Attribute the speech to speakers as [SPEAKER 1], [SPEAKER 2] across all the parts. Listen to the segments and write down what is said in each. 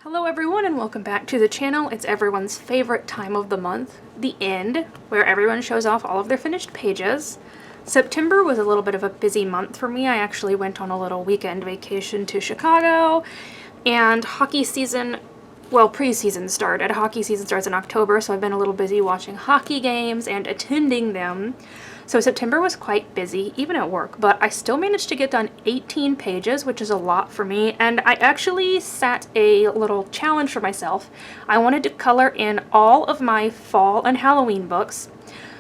[SPEAKER 1] Hello everyone and welcome back to the channel. It's everyone's favorite time of the month, the end, where everyone shows off all of their finished pages. September was a little bit of a busy month for me. I actually went on a little weekend vacation to Chicago, and hockey season, well, preseason started. Hockey season starts in October, so I've been a little busy watching hockey games and attending them. So September was quite busy, even at work, but I still managed to get done 18 pages, which is a lot for me, and I actually set a little challenge for myself. I wanted to color in all of my fall and Halloween books.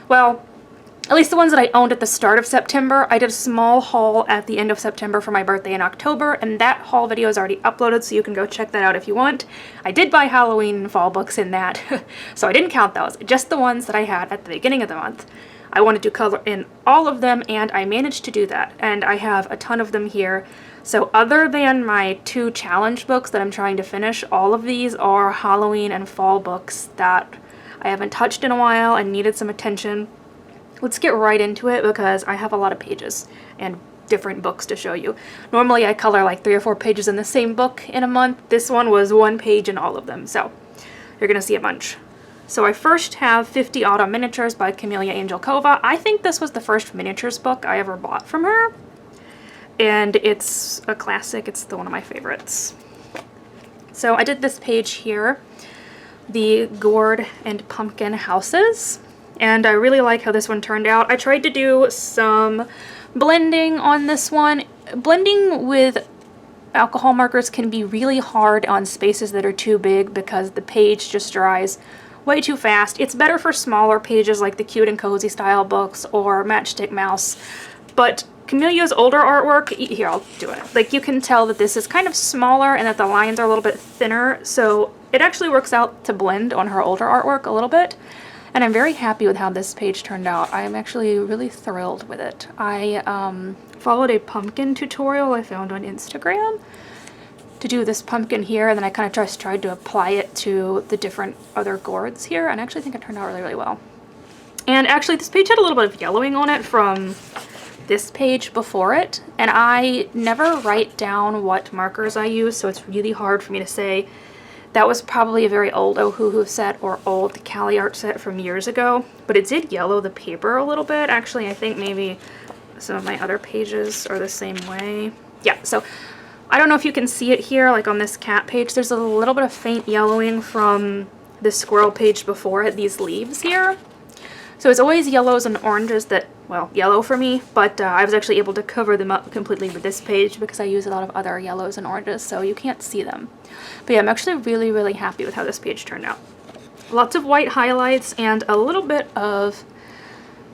[SPEAKER 1] Well, at least the ones that I owned at the start of September. I did a small haul at the end of September for my birthday in October, and that haul video is already uploaded, so you can go check that out if you want. I did buy Halloween and fall books in that, so I didn't count those, just the ones that I had at the beginning of the month. I wanted to color in all of them, and I managed to do that, and I have a ton of them here. So other than my two challenge books that I'm trying to finish, all of these are Halloween and fall books that I haven't touched in a while and needed some attention. Let's get right into it because I have a lot of pages and different books to show you. Normally I color like 3 or 4 pages in the same book in a month. This one was 1 page in all of them, so you're gonna see a bunch. So I first have 50 Autumn Miniatures by Camelia Angelkova. I think this was the first miniatures book I ever bought from her, and it's a classic. It's one of my favorites. So I did this page here, the gourd and pumpkin houses, and I really like how this one turned out. I tried to do some blending on this one. Blending with alcohol markers can be really hard on spaces that are too big because the page just dries way too fast. It's better for smaller pages like the cute and cozy style books or Matchstick Mouse, but Camelia's older artwork, here I'll do it, like you can tell that this is kind of smaller and that the lines are a little bit thinner, so it actually works out to blend on her older artwork a little bit, and I'm very happy with how this page turned out. I am actually really thrilled with it. I followed a pumpkin tutorial I found on Instagram to do this pumpkin here, and then I kind of just tried to apply it to the different other gourds here, and I actually think it turned out really, really well. And actually this page had a little bit of yellowing on it from this page before it, and I never write down what markers I use, so it's really hard for me to say. That was probably a very old Ohuhu set or old CaliArt set from years ago, but it did yellow the paper a little bit. Actually, I think maybe some of my other pages are the same way. Yeah, so I don't know if you can see it here, like on this cat page, there's a little bit of faint yellowing from the squirrel page before it, these leaves here. So it's always yellows and oranges that, well, yellow for me, but I was actually able to cover them up completely with this page because I use a lot of other yellows and oranges, so you can't see them. But yeah, I'm actually really, really happy with how this page turned out. Lots of white highlights and a little bit of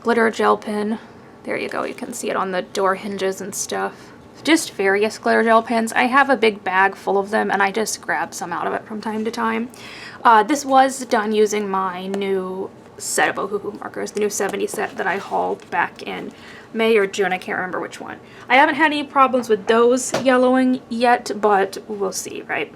[SPEAKER 1] glitter gel pen. There you go, you can see it on the door hinges and stuff. Just various glitter gel pens. I have a big bag full of them, and I just grab some out of it from time to time. This was done using my new set of Ohuhu markers, the new 70 set that I hauled back in May or June. I can't remember which one. I haven't had any problems with those yellowing yet, but we'll see, right?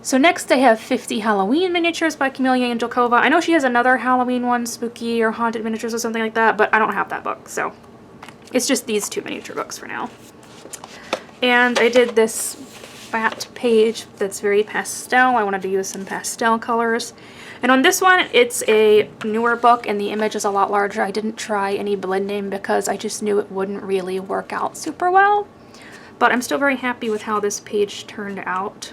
[SPEAKER 1] So next I have 50 Halloween Miniatures by Camelia Angelkova. I know she has another Halloween one, Spooky or Haunted Miniatures or something like that, but I don't have that book, so it's just these 2 miniature books for now. And I did this bat page that's very pastel. I wanted to use some pastel colors. And on this one, it's a newer book and the image is a lot larger. I didn't try any blending because I just knew it wouldn't really work out super well. But I'm still very happy with how this page turned out.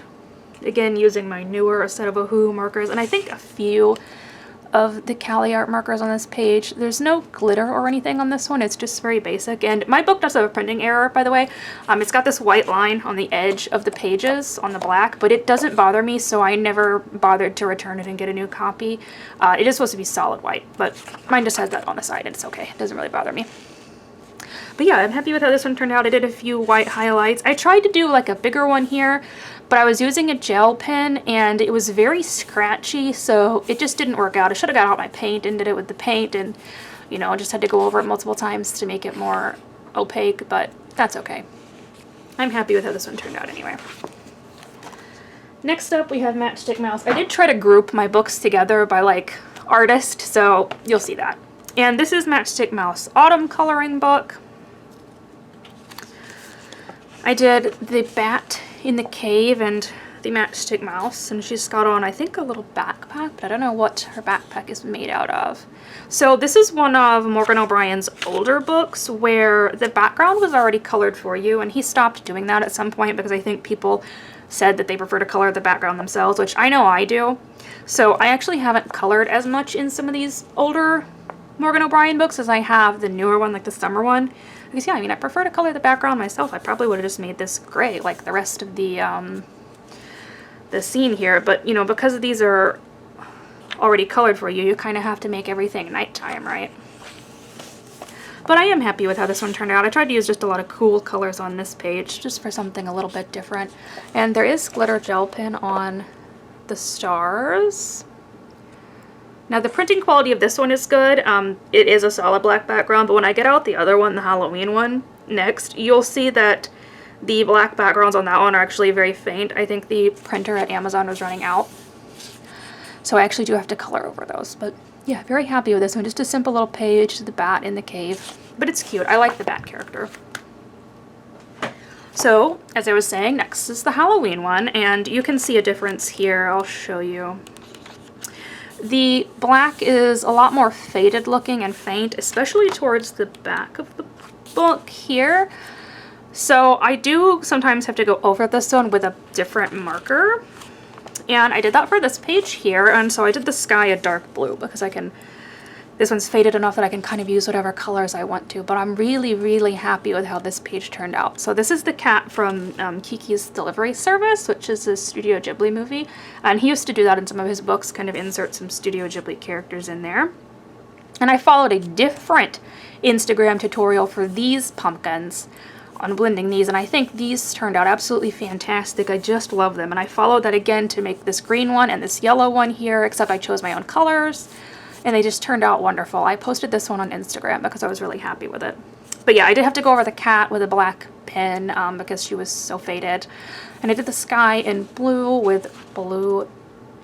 [SPEAKER 1] Again, using my newer set of Ohuhu markers, and I think a few of the CaliArt markers on this page. There's no glitter or anything on this one, it's just very basic. And my book does have a printing error, by the way. It's got this white line on the edge of the pages on the black, but it doesn't bother me, so I never bothered to return it and get a new copy. It is supposed to be solid white, but mine just has that on the side and it's okay. It doesn't really bother me. But yeah, I'm happy with how this one turned out. I did a few white highlights. I tried to do like a bigger one here, but I was using a gel pen and it was very scratchy, so it just didn't work out. I should have got out my paint and did it with the paint, and you know, just had to go over it multiple times to make it more opaque, but that's okay. I'm happy with how this one turned out anyway. Next up we have Matchstick Mouse. I did try to group my books together by like artist, so you'll see that. And this is Matchstick Mouse Autumn Coloring Book. I did the bat in the cave and the Matchstick Mouse, and she's got on, I think, a little backpack, but I don't know what her backpack is made out of. So this is one of Morgan O'Brien's older books where the background was already colored for you, and he stopped doing that at some point because I think people said that they prefer to color the background themselves, which I know I do. So I actually haven't colored as much in some of these older Morgan O'Brien books as I have the newer one, like the summer one. Because yeah, I mean, I prefer to color the background myself. I probably would have just made this gray like the rest of the scene here, but you know, because these are already colored for you, you kind of have to make everything nighttime, right? But I am happy with how this one turned out. I tried to use just a lot of cool colors on this page, just for something a little bit different. And there is glitter gel pen on the stars. Now the printing quality of this one is good. It is a solid black background, but when I get out the other one, the Halloween one, next, you'll see that the black backgrounds on that one are actually very faint. I think the printer at Amazon was running out. So I actually do have to color over those. But yeah, very happy with this one. Just a simple little page to the bat in the cave. But it's cute. I like the bat character. So, as I was saying, next is the Halloween one. And you can see a difference here. I'll show you. The black is a lot more faded looking and faint, especially towards the back of the book here. So I do sometimes have to go over this one with a different marker. And I did that for this page here, and so I did the sky a dark blue because I can, this one's faded enough that I can kind of use whatever colors I want to, but I'm really, really happy with how this page turned out. So this is the cat from Kiki's Delivery Service, which is a Studio Ghibli movie, and he used to do that in some of his books, kind of insert some Studio Ghibli characters in there. And I followed a different Instagram tutorial for these pumpkins on blending these, and I think these turned out absolutely fantastic. I just love them, and I followed that again to make this green one and this yellow one here, except I chose my own colors, and they just turned out wonderful. I posted this one on Instagram because I was really happy with it. But yeah, I did have to go over the cat with a black pen because she was so faded, and I did the sky in blue with blue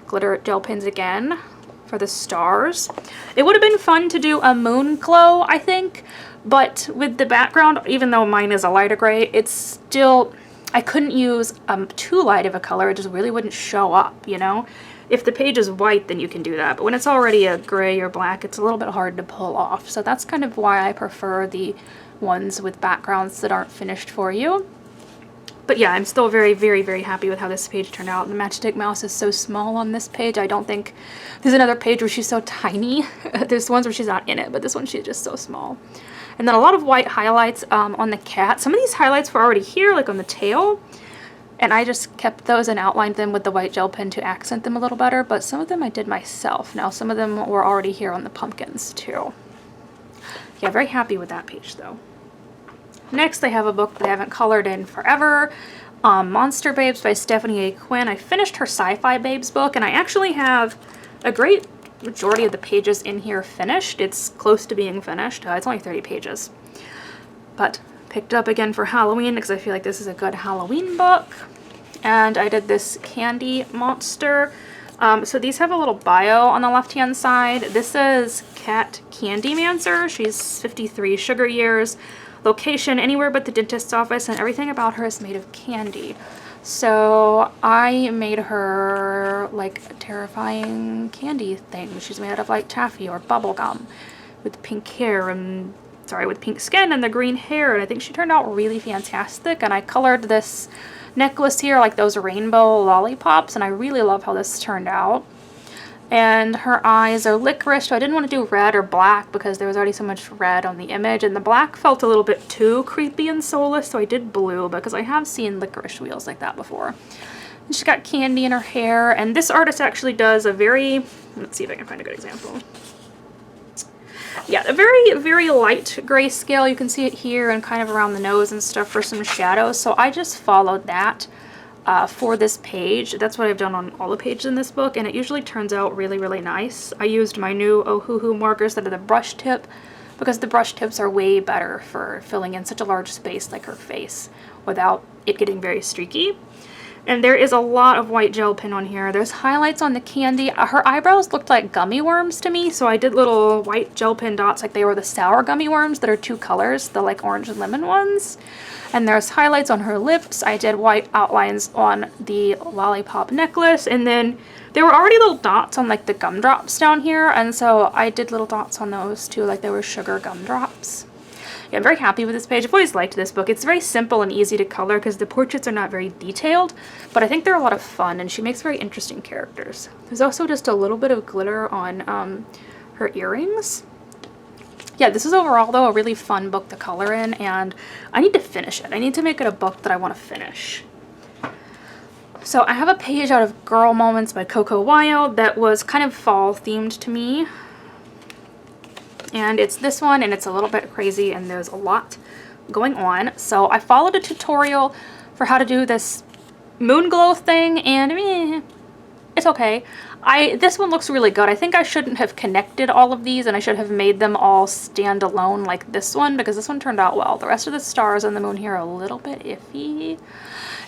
[SPEAKER 1] glitter gel pens again for the stars. It would have been fun to do a moon glow, I think, but with the background, even though mine is a lighter gray, it's still, I couldn't use too light of a color. It just really wouldn't show up, you know? If the page is white, then you can do that. But when it's already a gray or black, it's a little bit hard to pull off. So that's kind of why I prefer the ones with backgrounds that aren't finished for you. But yeah, I'm still very, very, very happy with how this page turned out. The Matchstick Mouse is so small on this page. I don't think there's another page where she's so tiny. There's ones where she's not in it, but this one she's just so small. And then a lot of white highlights on the cat. Some of these highlights were already here, like on the tail. And I just kept those and outlined them with the white gel pen to accent them a little better. But some of them I did myself. Now, some of them were already here on the pumpkins, too. Yeah, very happy with that page, though. Next, I have a book that I haven't colored in forever. Monster Babes by Stephanie A. Quinn. I finished her Sci-Fi Babes book, and I actually have a great majority of the pages in here finished. It's close to being finished. It's only 30 pages. But picked up again for Halloween because I feel like this is a good Halloween book. And I did this Candy Monster. So these have a little bio on the left-hand side. This is Cat Candymancer. She's 53 sugar years. Location anywhere but the dentist's office, and everything about her is made of candy. So I made her like a terrifying candy thing. She's made out of like taffy or bubble gum with pink hair and, sorry, with pink skin and the green hair. And I think she turned out really fantastic. And I colored this necklace here like those rainbow lollipops, and I really love how this turned out. And her eyes are licorice, so I didn't want to do red or black because there was already so much red on the image, and the black felt a little bit too creepy and soulless, so I did blue because I have seen licorice wheels like that before. And she's got candy in her hair, and this artist actually does a very, let's see if I can find a good example. Yeah, a very, very light grayscale. You can see it here and kind of around the nose and stuff for some shadows, so I just followed that. For this page. That's what I've done on all the pages in this book, and it usually turns out really, really nice. I used my new Ohuhu markers that are the brush tip because the brush tips are way better for filling in such a large space like her face without it getting very streaky. And there is a lot of white gel pen on here. There's highlights on the candy. Her eyebrows looked like gummy worms to me, so I did little white gel pen dots like they were the sour gummy worms that are 2 colors, the like orange and lemon ones. And there's highlights on her lips. I did white outlines on the lollipop necklace, and then there were already little dots on like the gumdrops down here, and so I did little dots on those too, like they were sugar gumdrops. Yeah, I'm very happy with this page. I've always liked this book. It's very simple and easy to color because the portraits are not very detailed, but I think they're a lot of fun, and she makes very interesting characters. There's also just a little bit of glitter on her earrings. Yeah, this is overall, though, a really fun book to color in, and I need to finish it. I need to make it a book that I want to finish. So I have a page out of Girl Moments by Coco Wyo that was kind of fall themed to me. And it's this one, and it's a little bit crazy, and there's a lot going on. So I followed a tutorial for how to do this moon glow thing, and it's okay. This one looks really good. I think I shouldn't have connected all of these, and I should have made them all stand alone like this one, because this one turned out well. The rest of the stars and the moon here are a little bit iffy.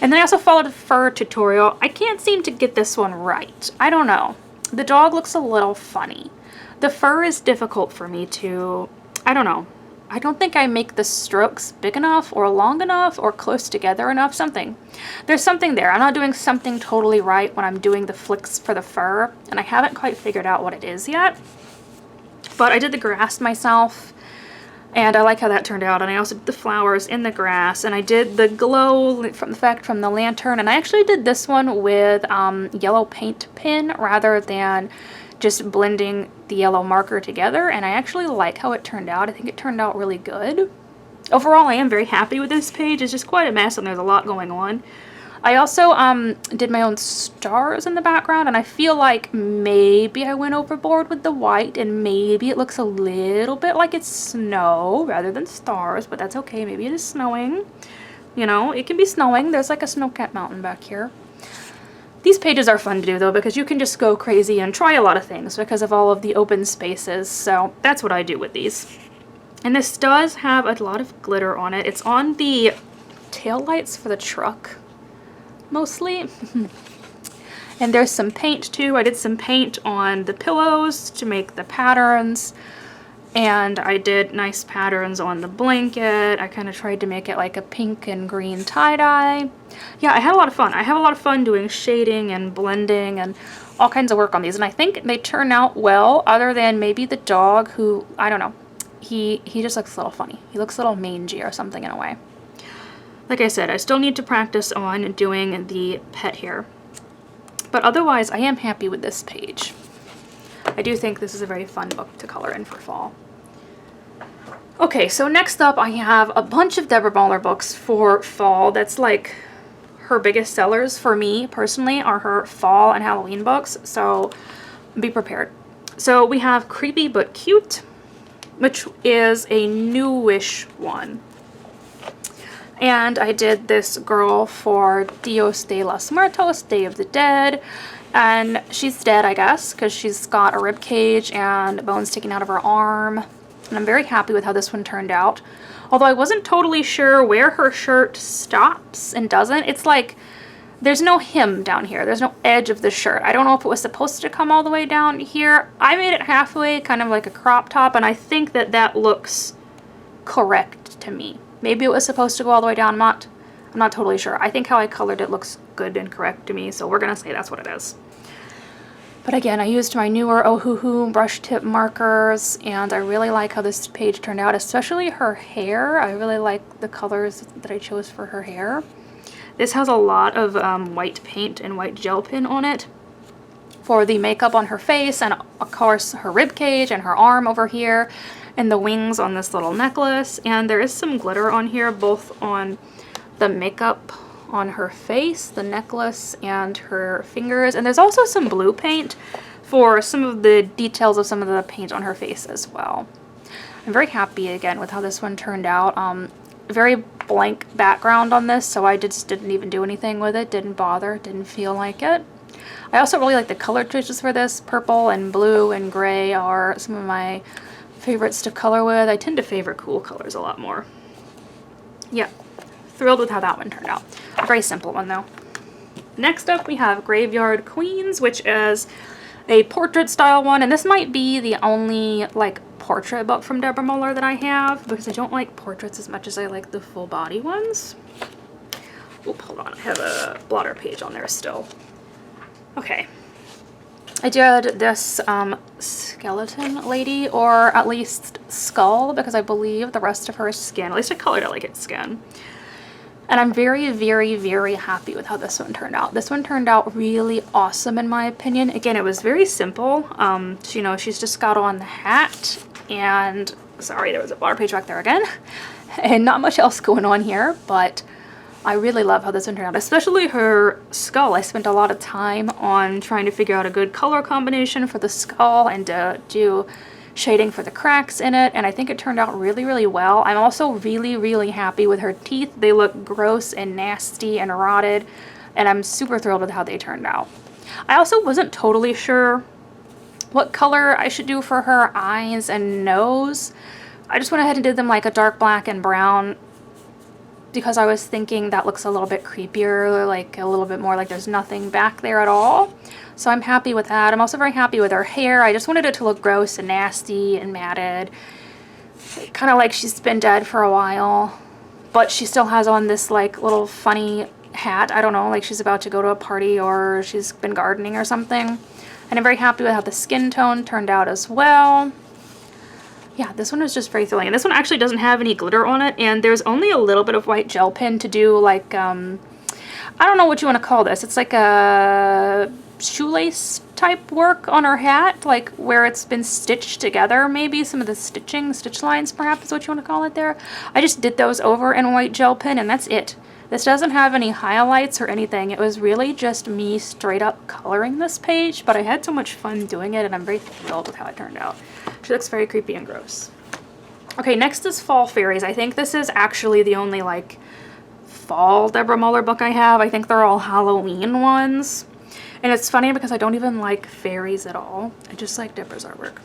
[SPEAKER 1] And then I also followed a fur tutorial. I can't seem to get this one right. I don't know. The dog looks a little funny. The fur is difficult for me to, I don't know. I don't think I make the strokes big enough or long enough or close together enough, something. There's something there. I'm not doing something totally right when I'm doing the flicks for the fur, and I haven't quite figured out what it is yet. But I did the grass myself, and I like how that turned out, and I also did the flowers in the grass, and I did the glow from the lantern, and I actually did this one with yellow paint pen rather than just blending the yellow marker together, and I actually like how it turned out. I think it turned out really good. Overall, I am very happy with this page. It's just quite a mess, and there's a lot going on. I also did my own stars in the background, and I feel like maybe I went overboard with the white, and maybe it looks a little bit like it's snow rather than stars, but that's okay. Maybe it is snowing. You know, it can be snowing. There's like a snow-capped mountain back here. These pages are fun to do, though, because you can just go crazy and try a lot of things because of all of the open spaces, so that's what I do with these. And this does have a lot of glitter on it. It's on the taillights for the truck, mostly. And there's some paint, too. I did some paint on the pillows to make the patterns, and I did nice patterns on the blanket. I kind of tried to make it like a pink and green tie-dye. Yeah, I had a lot of fun. I have a lot of fun doing shading and blending and all kinds of work on these, and I think they turn out well, other than maybe the dog, who, I don't know, he just looks a little funny. He looks a little mangy or something in a way. Like I said, I still need to practice on doing the pet hair, but otherwise I am happy with this page. I do think this is a very fun book to color in for fall. Okay, so next up I have a bunch of Deborah Mahler books for fall. That's like her biggest sellers for me personally are her fall and Halloween books, so be prepared. So we have Creepy But Cute, which is a newish one. And I did this girl for Dios de los Muertos, Day of the Dead. And she's dead, I guess, because she's got a rib cage and bones sticking out of her arm. And I'm very happy with how this one turned out. Although I wasn't totally sure where her shirt stops and doesn't. It's like there's no hem down here. There's no edge of the shirt. I don't know if it was supposed to come all the way down here. I made it halfway, kind of like a crop top, and I think that that looks correct to me. Maybe it was supposed to go all the way down. I'm not totally sure. I think how I colored it looks good and correct to me, so we're gonna say that's what it is. But again, I used my newer Ohuhu brush tip markers, and I really like how this page turned out, especially her hair. I really like the colors that I chose for her hair. This has a lot of white paint and white gel pen on it for the makeup on her face, and of course her rib cage and her arm over here, and the wings on this little necklace. And there is some glitter on here, both on the makeup on her face, the necklace, and her fingers. And there's also some blue paint for some of the details of some of the paint on her face as well. I'm very happy again with how this one turned out. Very blank background on this, so I just didn't even do anything with it. Didn't bother, didn't feel like it. I also really like the color choices for this. Purple and blue and gray are some of my favorites to color with. I tend to favor cool colors a lot more. Yeah, thrilled with how that one turned out. A very simple one though. Next up we have Graveyard Queens, which is a portrait style one, and this might be the only like portrait book from Deborah Muller that I have, because I don't like portraits as much as I like the full body ones. Oop, hold on, I have a blotter page on there still. Okay. I did this skeleton lady, or at least skull, because I believe the rest of her is skin. At least I colored it like it's skin. And I'm very, very, very happy with how this one turned out. This one turned out really awesome in my opinion. Again, it was very simple. You know, she's just got on the hat and, sorry, there was a blotter page back there again. And not much else going on here, but I really love how this one turned out, especially her skull. I spent a lot of time on trying to figure out a good color combination for the skull and to do shading for the cracks in it, and I think it turned out really, really well. I'm also really, really happy with her teeth. They look gross and nasty and rotted, and I'm super thrilled with how they turned out. I also wasn't totally sure what color I should do for her eyes and nose. I just went ahead and did them like a dark black and brown, because I was thinking that looks a little bit creepier, like a little bit more like there's nothing back there at all. So I'm happy with that. I'm also very happy with her hair. I just wanted it to look gross and nasty and matted. Kind of like she's been dead for a while, but she still has on this like little funny hat. I don't know, like she's about to go to a party or she's been gardening or something. And I'm very happy with how the skin tone turned out as well. Yeah, this one was just very thrilling. And this one actually doesn't have any glitter on it, and there's only a little bit of white gel pen to do like, I don't know what you want to call this. It's like a shoelace type work on her hat, like where it's been stitched together, maybe some of the stitch lines perhaps is what you want to call it there. I just did those over in white gel pen, and that's it. This doesn't have any highlights or anything. It was really just me straight up coloring this page, but I had so much fun doing it, and I'm very thrilled with how it turned out. She looks very creepy and gross. Okay, next is Fall Fairies. I think this is actually the only like fall Deborah Muller book I have. I think they're all Halloween ones. And it's funny because I don't even like fairies at all. I just like Deborah's artwork.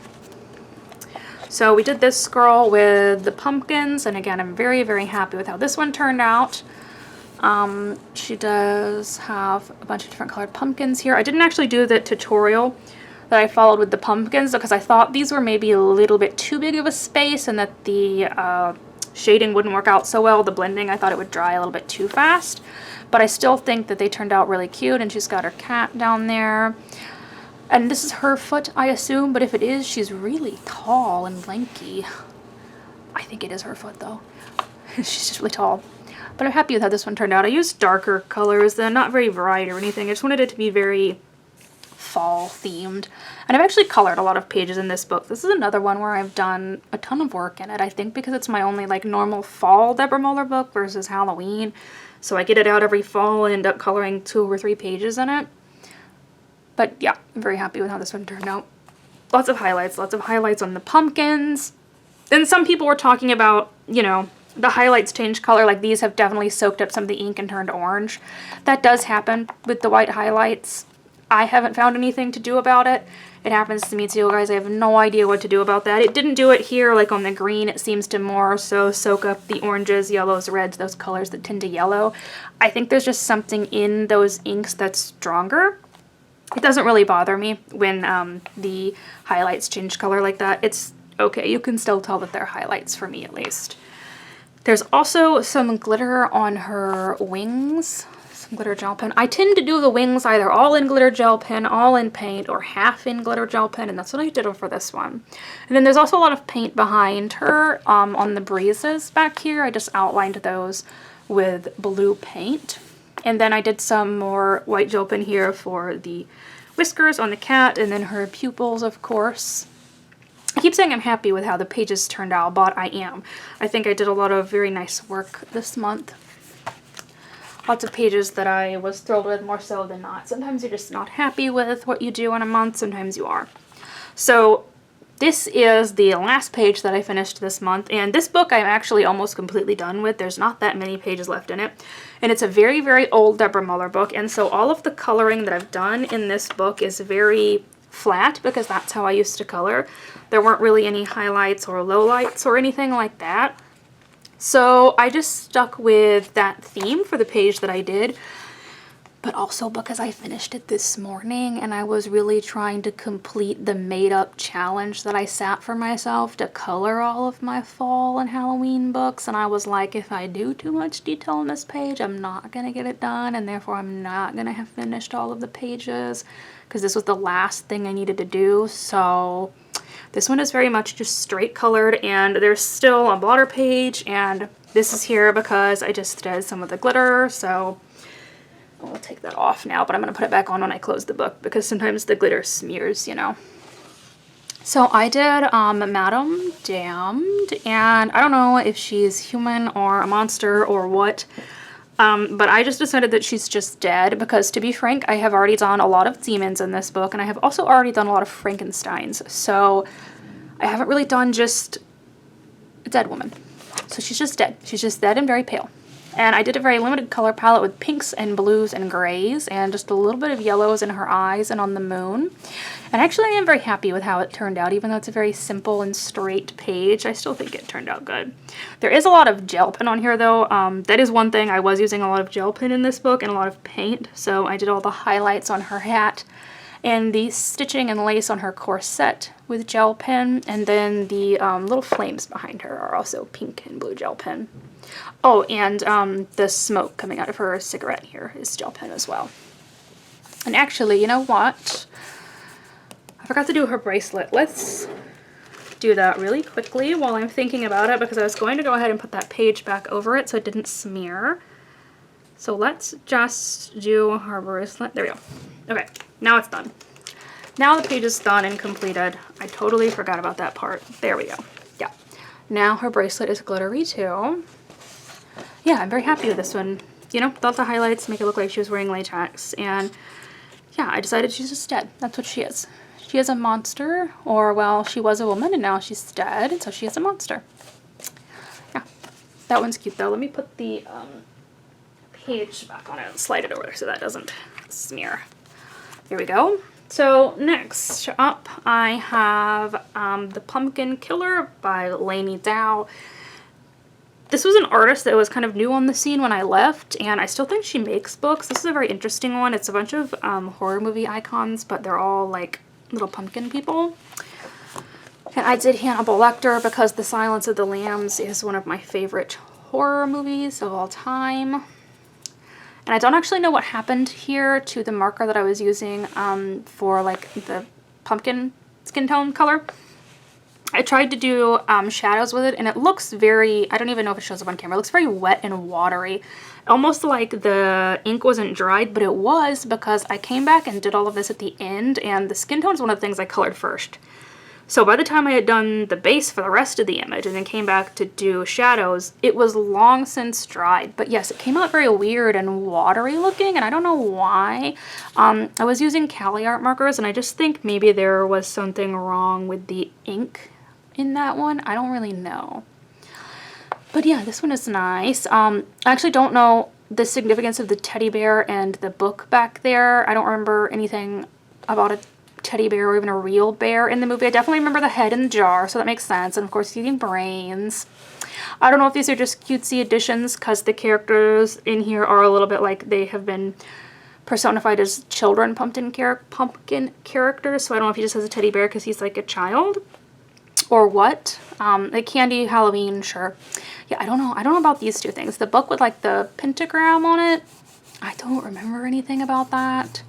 [SPEAKER 1] So we did this girl with the pumpkins, and again, I'm very, very happy with how this one turned out. She does have a bunch of different colored pumpkins here. I didn't actually do the tutorial that I followed with the pumpkins because I thought these were maybe a little bit too big of a space and that the shading wouldn't work out so well. The blending, I thought it would dry a little bit too fast. But I still think that they turned out really cute, and she's got her cat down there. And this is her foot, I assume, but if it is, she's really tall and lanky. I think it is her foot, though. She's just really tall. But I'm happy with how this one turned out. I used darker colors. They're not very bright or anything. I just wanted it to be very fall themed. And I've actually colored a lot of pages in this book. This is another one where I've done a ton of work in it. I think because it's my only like normal fall Deborah Muller book versus Halloween. So I get it out every fall and end up coloring 2 or 3 pages in it. But yeah, I'm very happy with how this one turned out. Lots of highlights on the pumpkins. And some people were talking about, you know, the highlights change color. Like these have definitely soaked up some of the ink and turned orange. That does happen with the white highlights. I haven't found anything to do about it. It happens to me too, guys. I have no idea what to do about that. It didn't do it here, like on the green. It seems to more so soak up the oranges, yellows, reds, those colors that tend to yellow. I think there's just something in those inks that's stronger. It doesn't really bother me when the highlights change color like that. It's okay. You can still tell that they're highlights for me, at least. There's also some glitter on her wings. Glitter gel pen. I tend to do the wings either all in glitter gel pen, all in paint, or half in glitter gel pen, and that's what I did for this one. And then there's also a lot of paint behind her on the breezes back here. I just outlined those with blue paint. And then I did some more white gel pen here for the whiskers on the cat, and then her pupils, of course. I keep saying I'm happy with how the pages turned out, but I am. I think I did a lot of very nice work this month. Lots of pages that I was thrilled with, more so than not. Sometimes you're just not happy with what you do in a month, sometimes you are. So this is the last page that I finished this month, and this book I'm actually almost completely done with. There's not that many pages left in it, and it's a very, very old Deborah Muller book, and so all of the coloring that I've done in this book is very flat because that's how I used to color. There weren't really any highlights or lowlights or anything like that. So I just stuck with that theme for the page that I did. but also because I finished it this morning and I was really trying to complete the made up challenge that I set for myself to color all of my fall and Halloween books. And I was like, if I do too much detail on this page, I'm not gonna get it done, and therefore I'm not gonna have finished all of the pages because this was the last thing I needed to do. So this one is very much just straight colored, and there's still a blotter page, and this is here because I just did some of the glitter, so I'll take that off now, but I'm going to put it back on when I close the book because sometimes the glitter smears, you know. So I did Madame Damned, and I don't know if she's human or a monster or what, but I just decided that she's just dead because, to be frank, I have already done a lot of demons in this book, and I have also already done a lot of Frankensteins, so I haven't really done just a dead woman. So she's just dead. She's just dead and very pale. And I did a very limited color palette with pinks and blues and grays and just a little bit of yellows in her eyes and on the moon. And actually I am very happy with how it turned out. Even though it's a very simple and straight page, I still think it turned out good. There is a lot of gel pen on here though. That is one thing. I was using a lot of gel pen in this book and a lot of paint. So I did all the highlights on her hat and the stitching and lace on her corset with gel pen. And then the little flames behind her are also pink and blue gel pen. Oh, and the smoke coming out of her cigarette here is gel pen as well. And actually, you know what? I forgot to do her bracelet. Let's do that really quickly while I'm thinking about it, because I was going to go ahead and put that page back over it so it didn't smear. So let's just do her bracelet. There we go. Okay, now it's done. Now the page is done and completed. I totally forgot about that part. There we go. Yeah. Now her bracelet is glittery too. Yeah, I'm very happy with this one. You know, thought the highlights make it look like she was wearing latex, and yeah, I decided she's just dead. That's what she is. She is a monster, or well, she was a woman and now she's dead, so she is a monster. Yeah, that one's cute though. Let me put the page back on it and slide it over so that doesn't smear. There we go. So next up I have The Pumpkin Killer by Lainey Dow. This was an artist that was kind of new on the scene when I left, and I still think she makes books. This is a very interesting one. It's a bunch of horror movie icons, but they're all like little pumpkin people. And I did Hannibal Lecter because The Silence of the Lambs is one of my favorite horror movies of all time. And I don't actually know what happened here to the marker that I was using for like the pumpkin skin tone color. I tried to do shadows with it, and it looks very, I don't even know if it shows up on camera, it looks very wet and watery. Almost like the ink wasn't dried, but it was, because I came back and did all of this at the end, and the skin tone is one of the things I colored first. So by the time I had done the base for the rest of the image and then came back to do shadows, it was long since dried. But yes, it came out very weird and watery looking, and I don't know why. I was using Cali Art markers, and I just think maybe there was something wrong with the ink in that one. I don't really know. But yeah, this one is nice. I actually don't know the significance of the teddy bear and the book back there. I don't remember anything about a teddy bear or even a real bear in the movie. I definitely remember the head in the jar, so that makes sense. And of course, eating brains. I don't know if these are just cutesy additions because the characters in here are a little bit like they have been personified as children pumpkin characters. So I don't know if he just has a teddy bear because he's like a child or what. Like candy, Halloween, sure. Yeah, I don't know. I don't know about these two things. The book with like the pentagram on it, I don't remember anything about that.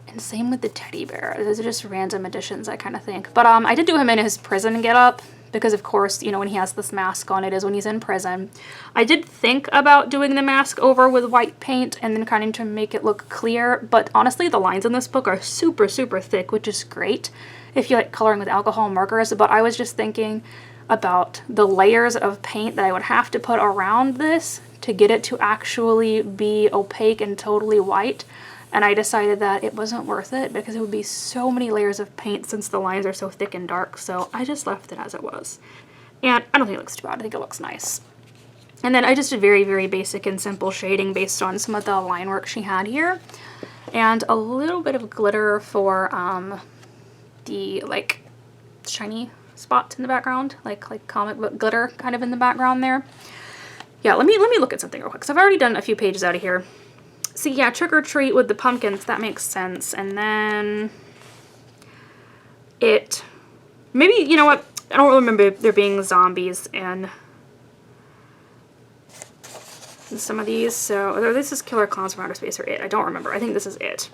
[SPEAKER 1] And same with the teddy bear. Those are just random additions, I kind of think. But I did do him in his prison getup because, of course, you know, when he has this mask on, it is when he's in prison. I did think about doing the mask over with white paint and then kind of to make it look clear. But honestly, the lines in this book are super, super thick, which is great if you like coloring with alcohol markers. But I was just thinking about the layers of paint that I would have to put around this to get it to actually be opaque and totally white. And I decided that it wasn't worth it because it would be so many layers of paint since the lines are so thick and dark. So I just left it as it was. And I don't think it looks too bad. I think it looks nice. And then I just did very, very basic and simple shading based on some of the line work she had here. And a little bit of glitter for the like shiny spots in the background. Like comic book glitter kind of in the background there. Yeah, let me look at something real quick. So I've already done a few pages out of here. See, yeah, Trick or Treat with the pumpkins, that makes sense. And then maybe, you know what? I don't remember there being zombies in some of these. So this is Killer Clowns from Outer Space or It. I don't remember. I think this is It.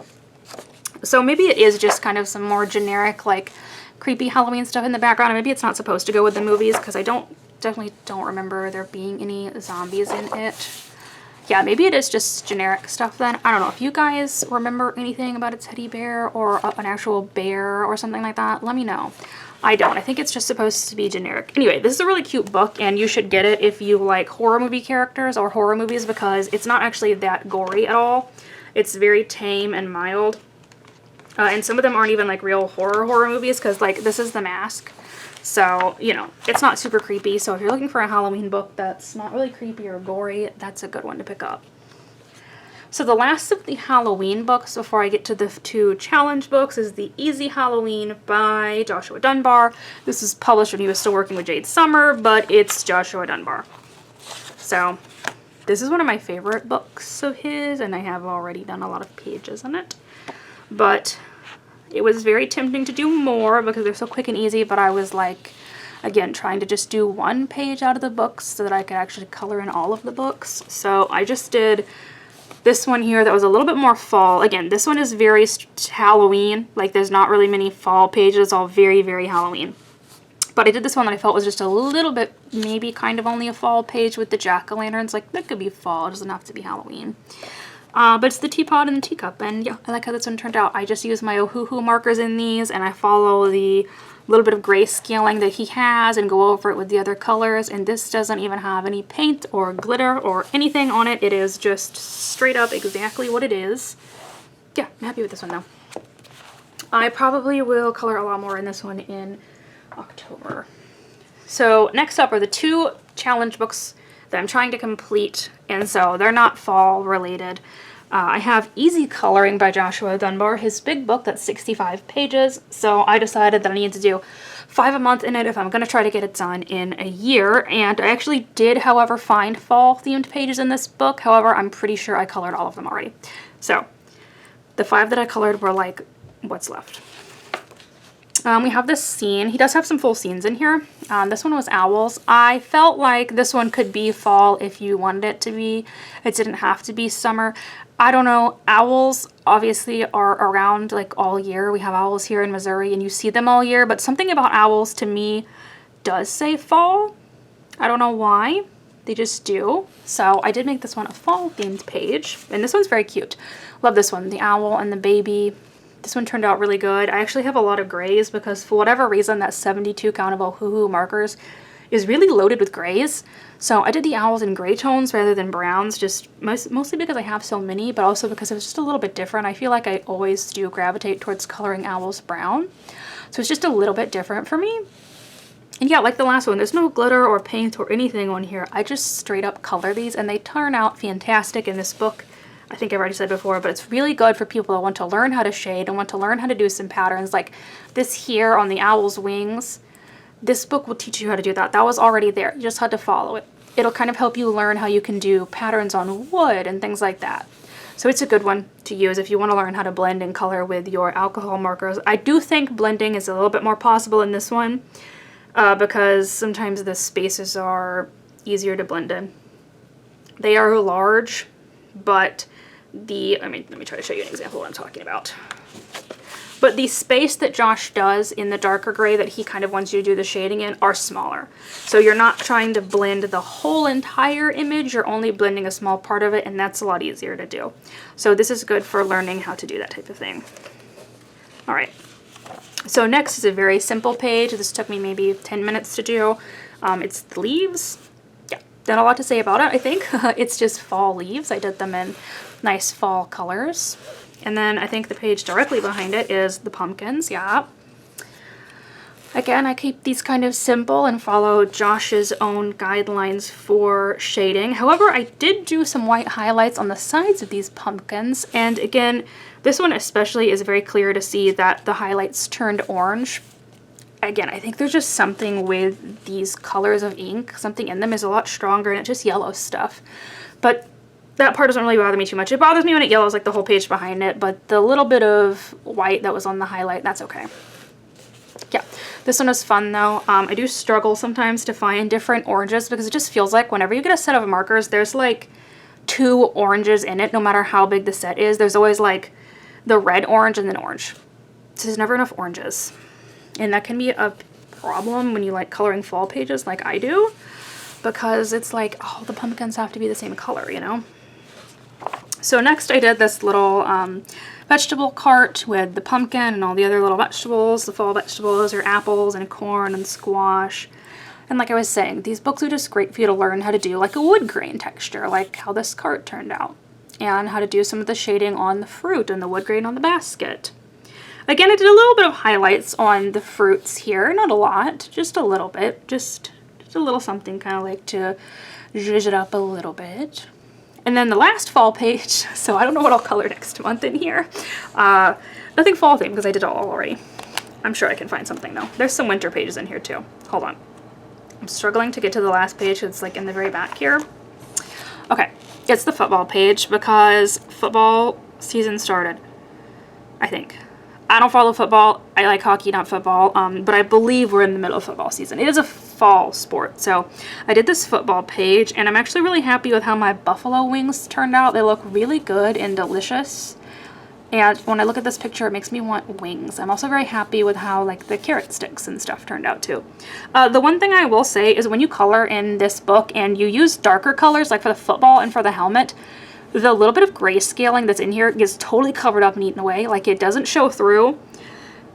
[SPEAKER 1] So maybe it is just kind of some more generic, like, creepy Halloween stuff in the background. And maybe it's not supposed to go with the movies because I definitely don't remember there being any zombies in it. Yeah, maybe it is just generic stuff then. I don't know. If you guys remember anything about a teddy bear or an actual bear or something like that, let me know. I don't. I think it's just supposed to be generic. Anyway, this is a really cute book, and you should get it if you like horror movie characters or horror movies because it's not actually that gory at all. It's very tame and mild. And some of them aren't even like real horror movies because like this is The Mask. So, you know, it's not super creepy. So if you're looking for a Halloween book that's not really creepy or gory, that's a good one to pick up. So the last of the Halloween books before I get to the 2 challenge books is The Easy Halloween by Joshua Dunbar. This is published when he was still working with Jade Summer, but it's Joshua Dunbar. So this is one of my favorite books of his, and I have already done a lot of pages on it. But it was very tempting to do more because they're so quick and easy, but I was like, again, trying to just do 1 page out of the books so that I could actually color in all of the books. So I just did this one here that was a little bit more fall. Again, this one is very Halloween. Like, there's not really many fall pages. It's all very, very Halloween. But I did this one that I felt was just a little bit, maybe kind of only a fall page with the jack-o'-lanterns. Like, that could be fall. It doesn't have to be Halloween. But it's the teapot and the teacup. And yeah, I like how this one turned out. I just use my Ohuhu markers in these, and I follow the little bit of grayscaling that he has and go over it with the other colors. And this doesn't even have any paint or glitter or anything on it. It is just straight up exactly what it is. Yeah, I'm happy with this one though. I probably will color a lot more in this one in October. So next up are the 2 challenge books that I'm trying to complete, and so they're not fall related. I have Easy Coloring by Joshua Dunbar, his big book that's 65 pages, so I decided that I need to do 5 a month in it if I'm going to try to get it done in a year. And I actually did, however, find fall themed pages in this book. However, I'm pretty sure I colored all of them already. So the 5 that I colored were like what's left. We have this scene. He does have some full scenes in here. This one was owls. I felt like this one could be fall if you wanted it to be. It didn't have to be summer. I don't know. Owls obviously are around like all year. We have owls here in Missouri and you see them all year, but something about owls to me does say fall. I don't know why. They just do. So I did make this one a fall themed page, and this one's very cute. Love this one. The owl and the baby. This one turned out really good. I actually have a lot of grays because for whatever reason that 72 countable Ohuhu markers is really loaded with grays. So I did the owls in gray tones rather than browns, just mostly because I have so many, but also because it was just a little bit different. I feel like I always do gravitate towards coloring owls brown. So it's just a little bit different for me. And yeah, like the last one, there's no glitter or paint or anything on here. I just straight up color these and they turn out fantastic in this book. I think I've already said before, but it's really good for people that want to learn how to shade and want to learn how to do some patterns like this here on the owl's wings. This book will teach you how to do that. That was already there. You just had to follow it. It'll kind of help you learn how you can do patterns on wood and things like that. So it's a good one to use if you want to learn how to blend and color with your alcohol markers. I do think blending is a little bit more possible in this one because sometimes the spaces are easier to blend in. They are large, but let me try to show you an example of what I'm talking about. But the space that Josh does in the darker gray that he kind of wants you to do the shading in are smaller. So you're not trying to blend the whole entire image, you're only blending a small part of it, and that's a lot easier to do. So this is good for learning how to do that type of thing. All right. So next is a very simple page. This took me maybe 10 minutes to do. It's the leaves. Yeah, not a lot to say about it, I think. It's just fall leaves. I did them in nice fall colors. And then I think the page directly behind it is the pumpkins, yeah. Again, I keep these kind of simple and follow Josh's own guidelines for shading. However, I did do some white highlights on the sides of these pumpkins. And again, this one especially is very clear to see that the highlights turned orange. Again, I think there's just something with these colors of ink. Something in them is a lot stronger and it's just yellow stuff. But that part doesn't really bother me too much. It bothers me when it yellows like the whole page behind it, but the little bit of white that was on the highlight, that's okay. Yeah, this one was fun though. I do struggle sometimes to find different oranges because it just feels like whenever you get a set of markers, there's like 2 oranges in it, no matter how big the set is. There's always like the red orange and then orange. So there's never enough oranges. And that can be a problem when you like coloring fall pages like I do, because it's like, oh, the pumpkins have to be the same color, you know? So next I did this little vegetable cart with the pumpkin and all the other little vegetables. The fall vegetables are apples and corn and squash. And like I was saying, these books are just great for you to learn how to do like a wood grain texture, like how this cart turned out, and how to do some of the shading on the fruit and the wood grain on the basket. Again, I did a little bit of highlights on the fruits here, not a lot, just a little bit, just a little something kind of like to zhuzh it up a little bit. And then the last fall page, so I don't know what I'll color next month in here. Nothing fall themed because I did it all already. I'm sure I can find something though. There's some winter pages in here too. Hold on. I'm struggling to get to the last page. It's like in the very back here. Okay, it's the football page because football season started, I think. I don't follow football. I like hockey, not football, but I believe we're in the middle of football season. It is a fall sport, so I did this football page, and I'm actually really happy with how my buffalo wings turned out. They look really good and delicious, and when I look at this picture, it makes me want wings. I'm also very happy with how like the carrot sticks and stuff turned out too. The one thing I will say is when you color in this book and you use darker colors, like for the football and for the helmet, the little bit of grayscaling that's in here gets totally covered up and eaten away. Like it doesn't show through.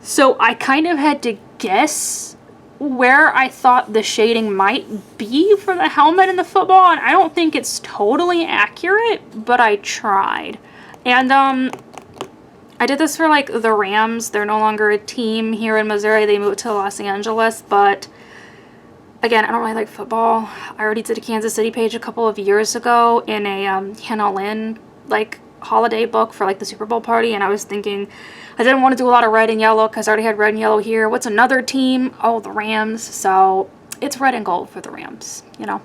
[SPEAKER 1] So I kind of had to guess where I thought the shading might be for the helmet and the football. And I don't think it's totally accurate, but I tried. And I did this for like the Rams. They're no longer a team here in Missouri. They moved to Los Angeles, but again, I don't really like football. I already did a Kansas City page a couple of years ago in a Hannah Lynn like holiday book for like the Super Bowl party, and I was thinking I didn't want to do a lot of red and yellow because I already had red and yellow here. What's another team? Oh, the Rams. So it's red and gold for the Rams, you know.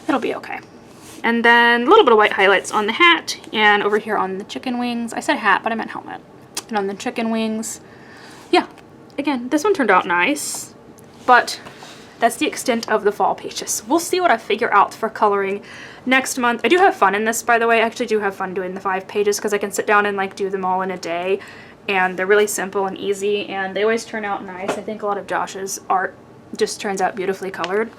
[SPEAKER 1] It'll be okay. And then a little bit of white highlights on the hat and over here on the chicken wings. I said hat, but I meant helmet. And on the chicken wings. Yeah, again, this one turned out nice, but that's the extent of the fall pages. We'll see what I figure out for coloring next month. I do have fun in this, by the way. I actually do have fun doing the 5 pages because I can sit down and like do them all in a day, and they're really simple and easy, and they always turn out nice. I think a lot of Josh's art just turns out beautifully colored.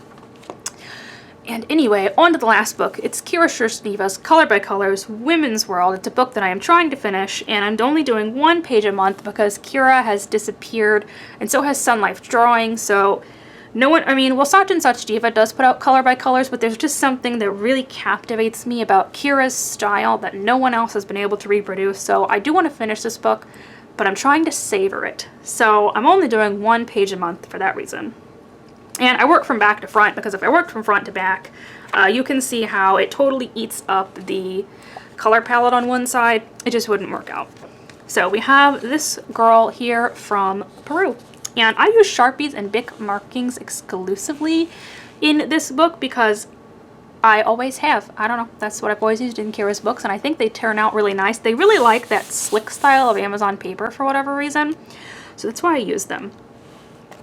[SPEAKER 1] And anyway, on to the last book. It's Kira Shersteva's Color by Colors Women's World. It's a book that I am trying to finish, and I'm only doing 1 page a month because Kira has disappeared, and so has Sun Life Drawing, so no one, I mean, well, Such and Such Diva does put out Color by Colors, but there's just something that really captivates me about Kira's style that no one else has been able to reproduce. So I do want to finish this book, but I'm trying to savor it. So I'm only doing 1 page a month for that reason. And I work from back to front because if I worked from front to back, you can see how it totally eats up the color palette on one side. It just wouldn't work out. So we have this girl here from Peru. And I use Sharpies and Bic markings exclusively in this book because I always have. I don't know. That's what I've always used in Kira's books, and I think they turn out really nice. They really like that slick style of Amazon paper for whatever reason, so that's why I use them.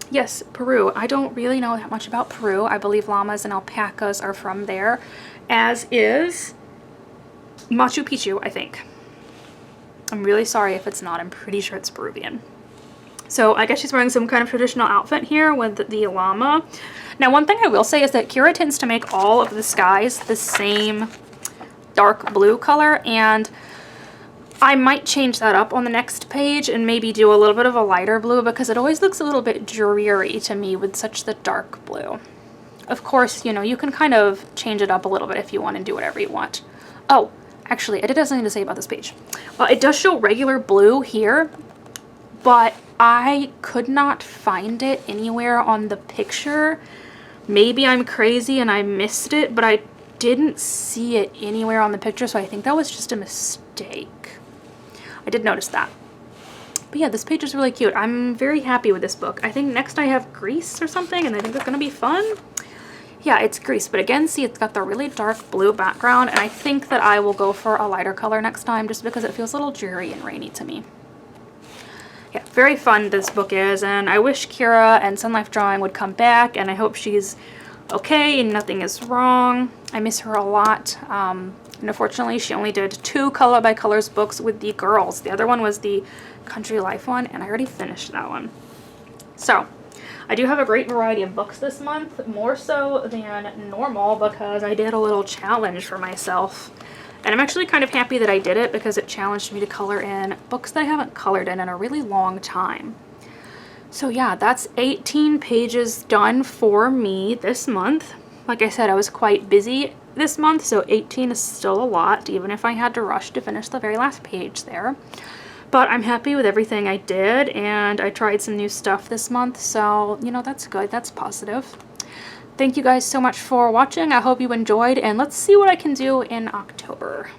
[SPEAKER 1] Yes, Peru. I don't really know that much about Peru. I believe llamas and alpacas are from there, as is Machu Picchu, I think. I'm really sorry if it's not. I'm pretty sure it's Peruvian. So I guess she's wearing some kind of traditional outfit here with the llama. Now, one thing I will say is that Kira tends to make all of the skies the same dark blue color, and I might change that up on the next page and maybe do a little bit of a lighter blue because it always looks a little bit dreary to me with such the dark blue. Of course, you know, you can kind of change it up a little bit if you want and do whatever you want. Oh, actually, I did have something to say about this page. It does show regular blue here, but I could not find it anywhere on the picture. Maybe I'm crazy and I missed it, but I didn't see it anywhere on the picture, so I think that was just a mistake. I did notice that. But yeah, this page is really cute. I'm very happy with this book. I think next I have Greece or something, and I think it's going to be fun. Yeah, it's grease, but again, see, it's got the really dark blue background, and I think that I will go for a lighter color next time just because it feels a little dreary and rainy to me. Yeah, very fun this book is, and I wish Kira and Sun Life Drawing would come back, and I hope she's okay and nothing is wrong. I miss her a lot. And unfortunately, she only did 2 Color by Colors books with the girls. The other one was the Country Life one, and I already finished that one. So, I do have a great variety of books this month, more so than normal because I did a little challenge for myself. And I'm actually kind of happy that I did it because it challenged me to color in books that I haven't colored in a really long time. So yeah, that's 18 pages done for me this month. Like I said, I was quite busy this month, so 18 is still a lot, even if I had to rush to finish the very last page there. But I'm happy with everything I did, and I tried some new stuff this month, so, you know, that's good. That's positive. Thank you guys so much for watching. I hope you enjoyed, and let's see what I can do in October.